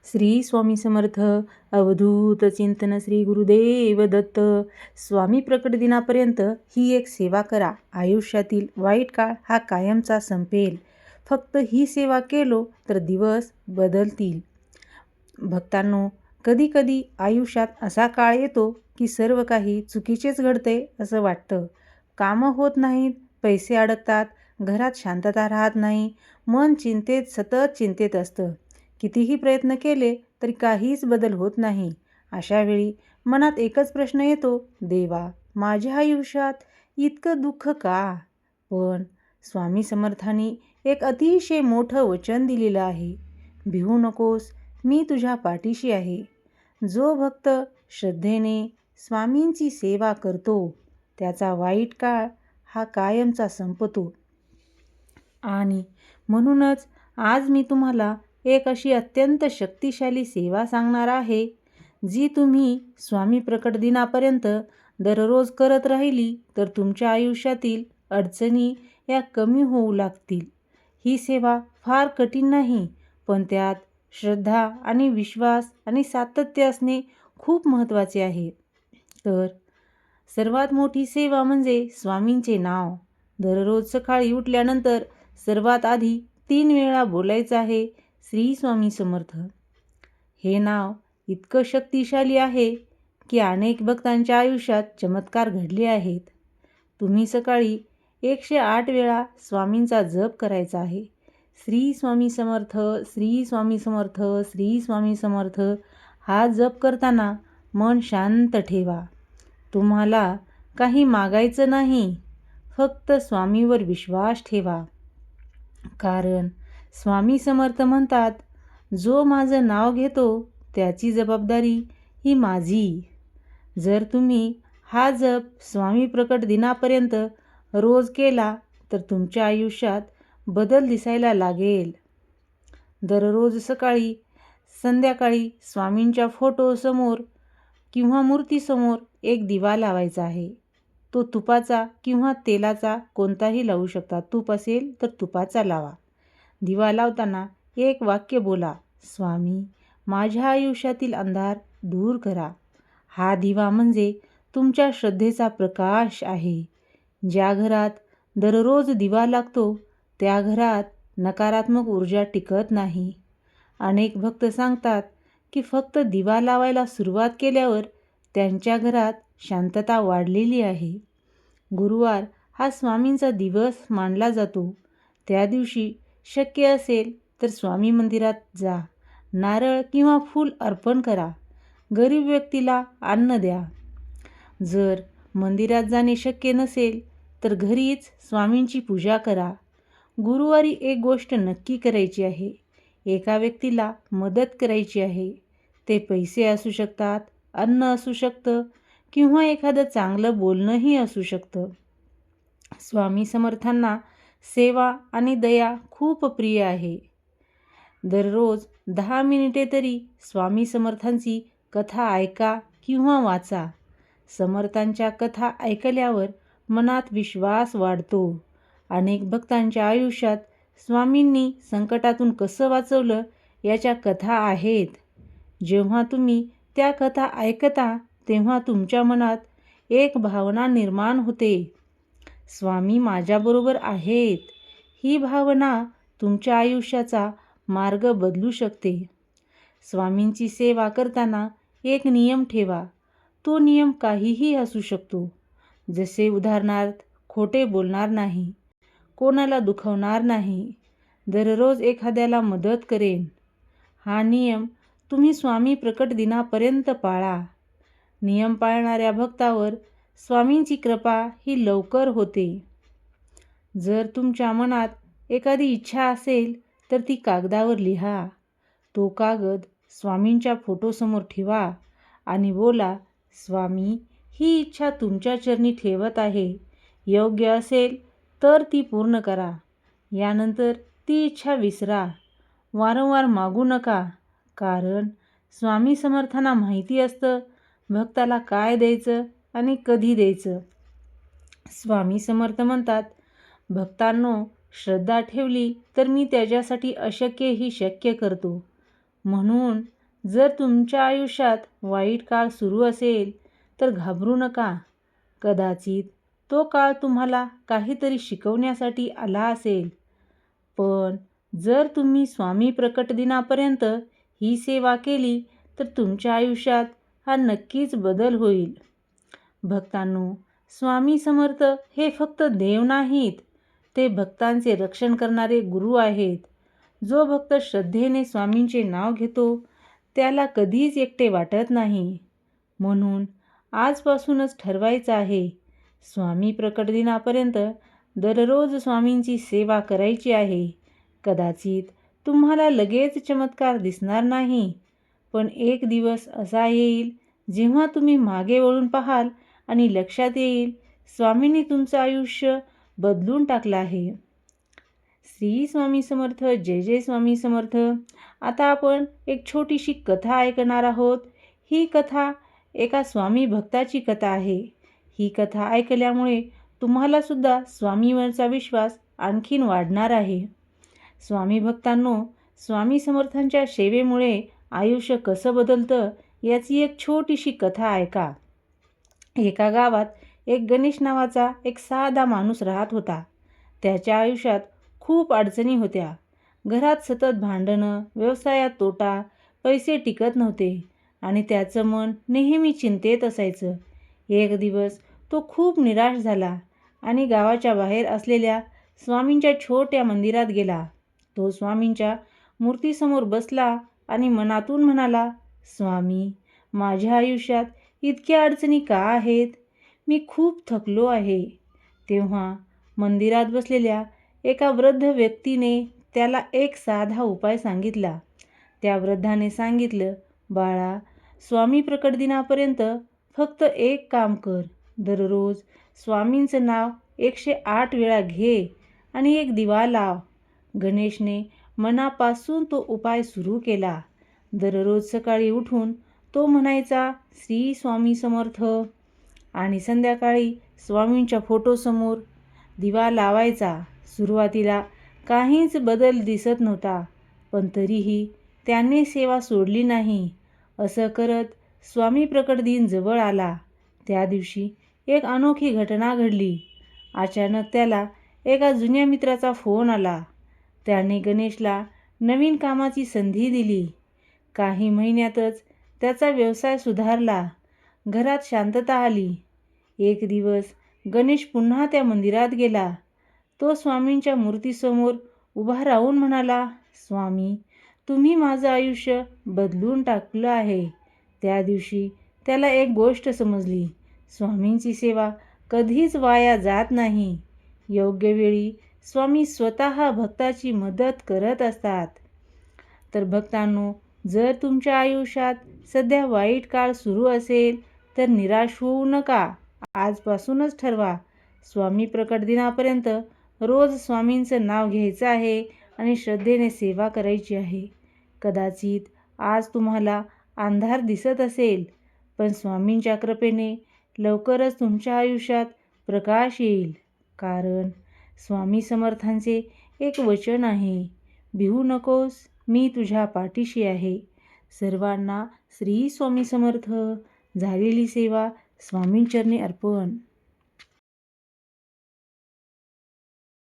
श्री स्वामी समर्थ. अवधूत चिंतन श्री गुरुदेव दत्त. स्वामी प्रकट दिनापर्यंत ही एक सेवा करा. आयुष्यातील वाईट काळ हा कायमचा संपेल. फक्त ही सेवा केलो तर दिवस बदलतील. भक्तांनो, कधी कधी आयुष्यात असा काळ येतो की सर्व काही चुकीचेच घडते असं वाटतं. कामं होत नाहीत, पैसे अडकतात, घरात शांतता राहत नाही, मन सतत चिंतेत असतं. कितीही प्रयत्न केले तरी काहीच बदल होत नाही. अशा वेळी मनात एकच प्रश्न येतो, देवा, माझ्या आयुष्यात इतकं दुःख का? पण स्वामी समर्थांनी एक अतिशय मोठं वचन दिलेलं आहे. भिवू नकोस, मी तुझ्या पाठीशी आहे. जो भक्त श्रद्धेने स्वामींची सेवा करतो त्याचा वाईट काळ हा कायमचा संपतो. आणि म्हणूनच आज मी तुम्हाला एक अशी अत्यंत शक्तिशाली सेवा सांगणार आहे, जी तुम्ही स्वामी प्रकट दिनापर्यंत दररोज करत राहिली तर तुमच्या आयुष्यातील अडचणी या कमी होऊ लागतील. ही सेवा फार कठीण नाही, पण त्यात श्रद्धा आणि विश्वास आणि सातत्य असणे खूप महत्त्वाचे आहे. तर सर्वात मोठी सेवा म्हणजे स्वामींचे नाव. दररोज सकाळी उठल्यानंतर सर्वात आधी 3 वेळा बोलायचं आहे, श्री स्वामी समर्थ. हे नाव इतकं शक्तिशाली आहे की अनेक भक्तांच्या आयुष्यात चमत्कार घडले आहेत. तुम्ही सकाळी 108 वेळा स्वामींचा जप करायचा आहे. श्री स्वामी समर्थ, श्री स्वामी समर्थ, श्री स्वामी समर्थ. हा जप करताना मन शांत ठेवा. तुम्हाला काही मागायचं नाही, फक्त स्वामीवर विश्वास ठेवा. कारण स्वामी समर्थ म्हणतात, जो माझं नाव घेतो त्याची जबाबदारी ही माझी. जर तुम्ही हा जप स्वामी प्रकट दिनापर्यंत रोज केला तर तुमच्या आयुष्यात बदल दिसायला लागेल. दररोज सकाळी संध्याकाळी स्वामींच्या फोटोसमोर किंवा मूर्तीसमोर एक दिवा लावायचा आहे. तो तुपाचा किंवा तेलाचा कोणताही लावू शकता. तूप असेल तर तुपाचा लावा. दिवा लावताना एक वाक्य बोला, स्वामी, माझ्या आयुष्यातील अंधार दूर करा. हा दिवा म्हणजे तुमच्या श्रद्धेचा प्रकाश आहे. ज्या घरात दररोज दिवा लागतो त्या घरात नकारात्मक ऊर्जा टिकत नाही. अनेक भक्त सांगतात की फक्त दिवा लावायला सुरुवात केल्यावर त्यांच्या घरात शांतता वाढलेली आहे. गुरुवार हा स्वामींचा दिवस मानला जातो. त्या दिवशी शक्य असेल तर स्वामी मंदिरात जा. नारळ किंवा फूल अर्पण करा. गरीब व्यक्तीला अन्न द्या. जर मंदिरात जाणे शक्य नसेल तर घरीच स्वामींची पूजा करा. गुरुवारी एक गोष्ट नक्की करायची आहे. एका व्यक्तीला मदत करायची आहे. ते पैसे असू शकतात, अन्न असू शकतं किंवा एखादं चांगलं बोलणंही असू शकतं. स्वामी समर्थांना सेवा आणि दया खूप प्रिय आहे. दररोज 10 मिनिटे तरी स्वामी समर्थांची कथा ऐका किंवा वाचा. समर्थांच्या कथा ऐकल्यावर मनात विश्वास वाढतो. अनेक भक्तांच्या आयुष्यात स्वामींनी संकटातून कसं वाचवलं याच्या कथा आहेत. जेव्हा तुम्ही त्या कथा ऐकता तेव्हा तुमच्या मनात एक भावना निर्माण होते, स्वामी माझ्याबरोबर आहेत. ही भावना तुमच्या आयुष्याचा मार्ग बदलू शकते. स्वामींची सेवा करताना एक नियम ठेवा. तो नियम काहीही असू शकतो. जसे उदाहरणार्थ, खोटे बोलणार नाही, कोणाला दुखवणार नाही, दररोज एखाद्याला मदत करेन. हा नियम तुम्ही स्वामी प्रकट दिनापर्यंत पाळा. नियम पाळणाऱ्या भक्तावर स्वामींची कृपा ही लवकर होते. जर तुमच्या मनात एखादी इच्छा असेल तर ती कागदावर लिहा. तो कागद स्वामींच्या फोटोसमोर ठेवा आणि बोला, स्वामी, ही इच्छा तुमच्या चरणी ठेवत आहे. योग्य असेल तर ती पूर्ण करा. यानंतर ती इच्छा विसरा. वारंवार मागू नका, कारण स्वामी समर्थांना माहिती असतं भक्ताला काय द्यायचं आणि कधी द्यायचं. स्वामी समर्थ म्हणतात, भक्तांनो, श्रद्धा ठेवली तर मी त्याच्यासाठी अशक्यही शक्य करतो. म्हणून जर तुमच्या आयुष्यात वाईट काळ सुरू असेल तर घाबरू नका. कदाचित तो काळ तुम्हाला काहीतरी शिकवण्यासाठी आला असेल. पण जर तुम्ही स्वामी प्रकट दिनापर्यंत ही सेवा केली तर तुमच्या आयुष्यात हा नक्कीच बदल होईल. भक्तांनो, स्वामी समर्थ हे फक्त देव नाहीत, ते भक्तांचे रक्षण करणारे गुरु आहेत. जो भक्त श्रद्धेने स्वामींचे नाव घेतो त्याला कधीच एकटे वाटत नाही. म्हणून आजपासूनच ठरवायचं आहे, स्वामी प्रकट दिनापर्यंत दररोज स्वामींची सेवा करायची आहे. कदाचित तुम्हाला लगेच चमत्कार दिसणार नाही, पण एक दिवस असा येईल जेव्हा तुम्ही मागे वळून पाहाल आणि लक्षात येईल स्वामींनी तुमचं आयुष्य बदलून टाकलं आहे. श्री स्वामी समर्थ. जय जय स्वामी समर्थ. आता आपण एक छोटीशी कथा ऐकणार आहोत. ही कथा एका स्वामी भक्ताची कथा आहे. ही कथा ऐकल्यामुळे तुम्हाला सुद्धा स्वामीवरचा विश्वास आणखीन वाढणार आहे. स्वामी भक्तांनो, स्वामी समर्थांच्या सेवेमुळे आयुष्य कसं बदलतं याची एक छोटीशी कथा ऐका. एका गावात एक गणेश नावाचा एक साधा माणूस राहत होता. त्याच्या आयुष्यात खूप अडचणी होत्या. घरात सतत भांडणं, व्यवसायात तोटा, पैसे टिकत नव्हते आणि त्याचं मन नेहमी चिंतेत असायचं. एक दिवस तो खूप निराश झाला आणि गावाच्या बाहेर असलेल्या स्वामींच्या छोट्या मंदिरात गेला. तो स्वामींच्या मूर्तीसमोर बसला आणि मनातून म्हणाला, स्वामी, माझ्या आयुष्यात इतक्या अडचणी का आहेत? मी खूप थकलो आहे. तेव्हा मंदिरात बसलेल्या एका वृद्ध व्यक्तीने त्याला एक साधा उपाय सांगितला. त्या वृद्धाने सांगितलं, बाळा, स्वामी प्रकट दिनापर्यंत फक्त एक काम कर. दररोज स्वामींचं नाव 108 वेळा घे आणि एक दिवा लाव. गणेशने मनापासून तो उपाय सुरू केला. दररोज सकाळी उठून तो म्हणायचा, श्री स्वामी समर्थ, आणि संध्याकाळी स्वामींच्या फोटोसमोर दिवा लावायचा. सुरुवातीला काहीच बदल दिसत नव्हता, पण तरीही त्याने सेवा सोडली नाही. असं करत स्वामी प्रकट दिन जवळ आला. त्या दिवशी एक अनोखी घटना घडली. अचानक त्याला एका जुन्या मित्राचा फोन आला. त्याने गणेशला नवीन कामाची संधी दिली. काही महिन्यातच त्याचा व्यवसाय सुधारला. घरात शांतता आली. एक दिवस गणेश पुन्हा त्या मंदिरात गेला. तो स्वामींच्या मूर्तीसमोर उभा राहून म्हणाला, स्वामी, तुम्ही माझं आयुष्य बदलून टाकलं आहे. त्या दिवशी त्याला एक गोष्ट समजली, स्वामींची सेवा कधीच वाया जात नाही. योग्य वेळी स्वामी स्वतः भक्ताची मदत करत असतात. तर भक्तांनो, जर तुमच्या आयुष्यात सध्या वाईट काळ सुरू असेल तर निराश होऊ नका. आजपासूनच ठरवा, स्वामी प्रकट दिनापर्यंत रोज स्वामींचं नाव घ्यायचं आहे आणि श्रद्धेने सेवा करायची आहे. कदाचित आज तुम्हाला अंधार दिसत असेल, पण स्वामींच्या कृपेने लवकरच तुमच्या आयुष्यात प्रकाश येईल. कारण स्वामी समर्थांचे एक वचन आहे, भिवू नकोस, मी तुझ्या पाठीशी आहे. सर्वांना श्री स्वामी समर्थ. झालेली सेवा स्वामींचरणी अर्पण.